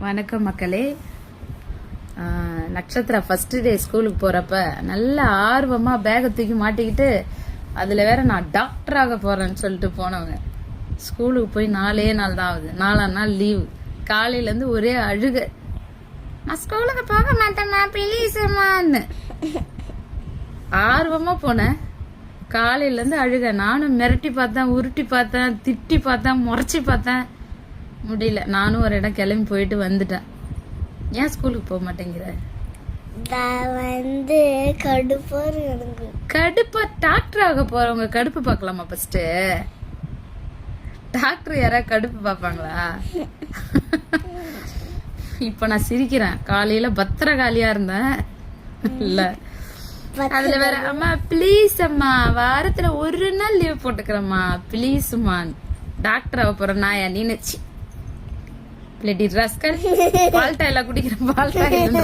வணக்கம் மக்களே. Nakshatra first day ஸ்கூலுக்கு போறப்ப நல்ல ஆர்வமா பேகை தூக்கி மாட்டிக்கிட்டு அதுல வேற நான் டாக்டர் ஆக போறேன்னு சொல்லிட்டு போனவங்க. ஸ்கூலுக்கு போய் 4 நாள் தான் ஆகுது. 4ஆம் நாள் லீவு. காலையில இருந்து ஒரே அழுக. நான் ஸ்கூலுக்கு போக மாட்டேன்னா ப்ளீஸ்மான்னு ஆர்வமா போனேன். காலையில இருந்து அழுக. நானும் மிரட்டி பார்த்தேன், உருட்டி பார்த்தேன், திட்டி பார்த்தேன், முறைச்சி பார்த்தேன். முடியல. நானும் ஒரு இடம் கிளம்பி போயிட்டு வந்துட்டேன். ஏன் ஸ்கூலுக்கு போக மாட்டேங்கிற? கடுப்பா? டாக்டர் ஆக போறவங்க கடுப்பு பார்க்கலாமா? ஃபர்ஸ்ட் டாக்டர் யாராவது கடுப்பு பார்ப்பாங்களா? இப்ப நான் சிரிக்கிறேன். காலையில பத்திரகாலியா இருந்தேன் இல்ல, அதுல வேற அம்மா ப்ளீஸ் அம்மா வாரத்துல ஒரு நாள் லீவ் போட்டுக்கிறேம்மா ப்ளீஸ்மா. டாக்டர் ஆக போற நாயா நினைச்சு பிளேட்டி ரஸ்கல் பால்டாயில குடிக்கிற பால்டாயில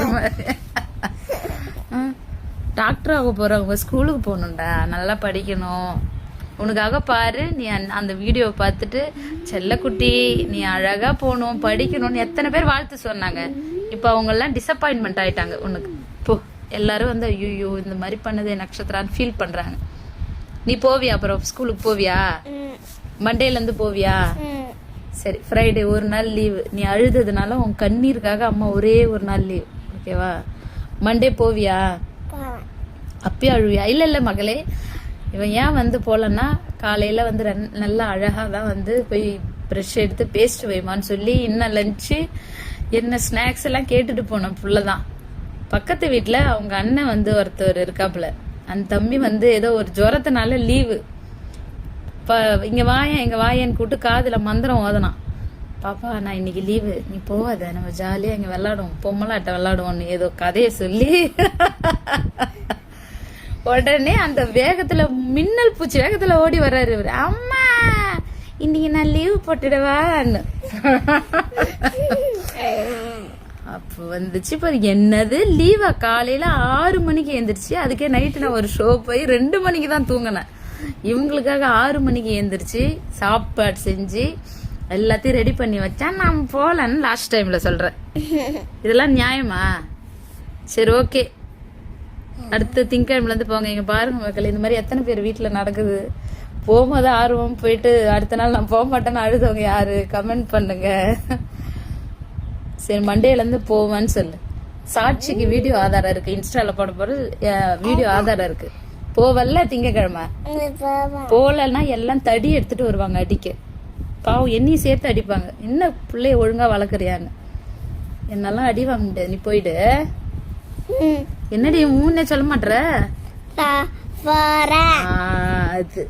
டாக்டர் ஆக போறவங்க ஸ்கூலுக்கு போகணும்டா, நல்லா படிக்கணும். உனக்காக பாரு, நீ அந்த வீடியோ பார்த்துட்டு செல்லக்குட்டி நீ அழகா போகணும் படிக்கணும்னு எத்தனை பேர் வாழ்த்து சொன்னாங்க. இப்ப அவங்க எல்லாம் டிசப்பாயின்மெண்ட் ஆயிட்டாங்க உனக்கு. போ, எல்லாரும் வந்து ஐயோ இந்த மாதிரி பண்ணது நட்சத்திரான்னு ஃபீல் பண்றாங்க. நீ போவியா? அப்புறம் ஸ்கூலுக்கு போவியா? மண்டேல இருந்து போவியா? சரி, ஃப்ரைடே ஒரு நாள் லீவு. நீ அழுததுனால உன் கண்ணீருக்காக அம்மா ஒரே ஒரு நாள் லீவ், ஓகேவா? மண்டே போவியா? அப்பயே அழுவியா? இல்ல மகளே, இவன் ஏன் வந்து போலன்னா காலையில வந்து நல்லா அழகா தான் வந்து போய் ப்ரெஷ் எடுத்து பேஸ்ட் வைமான்னு சொல்லி இன்னும் லஞ்சு என்ன ஸ்நாக்ஸ் எல்லாம் கேட்டுட்டு போனோம். புள்ளதான் பக்கத்து வீட்டுல அவங்க அண்ணன் வந்து ஒருத்தர் இருக்காப்புல. அந்த தம்பி வந்து ஏதோ ஒரு ஜுரத்தினால லீவு. இங்க வாயன்னு கூட்டு காதுல மந்திரம் ஓதனான். பாப்பா நான் இன்னைக்கு லீவு, நீ போவாத, நம்ம ஜாலியா இங்க விளையாடுவோம், பொம்மலாட்ட விளையாடுவோம்னு ஏதோ கதையை சொல்லி உடனே அந்த வேகத்துல மின்னல் பூச்சி வேகத்துல ஓடி வர்றாரு இவரு. அம்மா இன்னைக்கு நான் லீவு போட்டுடுவான்னு அப்ப வந்துச்சு பாரு. என்னது லீவா? காலையில 6 மணிக்கு எழுந்திரிச்சு, அதுக்கே நைட்டு நான் ஒரு ஷோ போய் 2 மணிக்கு தான் தூங்கினேன். இவங்களுக்காக 6 மணிக்கு எழுந்திரிச்சு சாப்பாடு செஞ்சு எல்லாத்தையும் ரெடி பண்ணி வச்சா நான் போலன்னு லாஸ்ட் டைம்ல சொல்றேன். இதெல்லாம் நியாயமா? சரி, ஓகே. அடுத்து திங்கக்கிழமைல இருந்து போங்க. இங்க பாருங்க மக்கள், இந்த மாதிரி எத்தனை பேர் வீட்டுல நடக்குது. போகும்போது ஆர்வம் போயிட்டு அடுத்த நாள் நான் போக மாட்டேன்னு அழுதவங்க யாரு? கமெண்ட் பண்ணுங்க. சரி, மண்டேல இருந்து போவேன்னு சொல்லு. சாட்சிக்கு வீடியோ ஆதாரம் இருக்கு, இன்ஸ்டால போட போறது வீடியோ ஆதாரம் இருக்கு. போவல்ல திங்கக்கிழமை போலன்னா எல்லாம் தடி எடுத்துட்டு வருவாங்க அடிக்க. பாவம் என்னையும் சேர்த்து அடிப்பாங்க. என்ன பிள்ளைய ஒழுங்கா வளர்க்குறியான்னு. என்னெல்லாம் அடி வாங்க முடியாது. நீ போயிடு. என்னடி மூணே சொல்ல மாட்டற? அது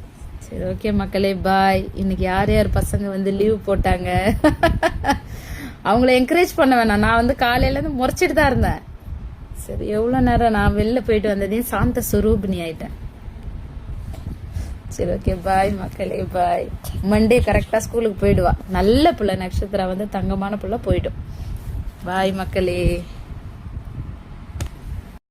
சரி, ஓகே மக்களே, பாய். இன்னைக்கு யார் யார் பசங்க வந்து லீவ் போட்டாங்க அவங்கள என்கரேஜ் பண்ண வேணாம். நான் வந்து காலையில இருந்து முறைச்சிட்டு தான் இருந்தேன். சரி, எவ்வளவு நேரம் நான் வெளில போயிட்டு வந்ததையும் சாந்த சுரூபினி ஆயிட்டேன். சரி, ஓகே, பாய் மக்களே, பாய். மண்டே கரெக்டா ஸ்கூலுக்கு போயிடுவா. நல்ல பிள்ளை நட்சத்திரா வந்து தங்கமான பிள்ளை போயிடும். பாய் மக்களே.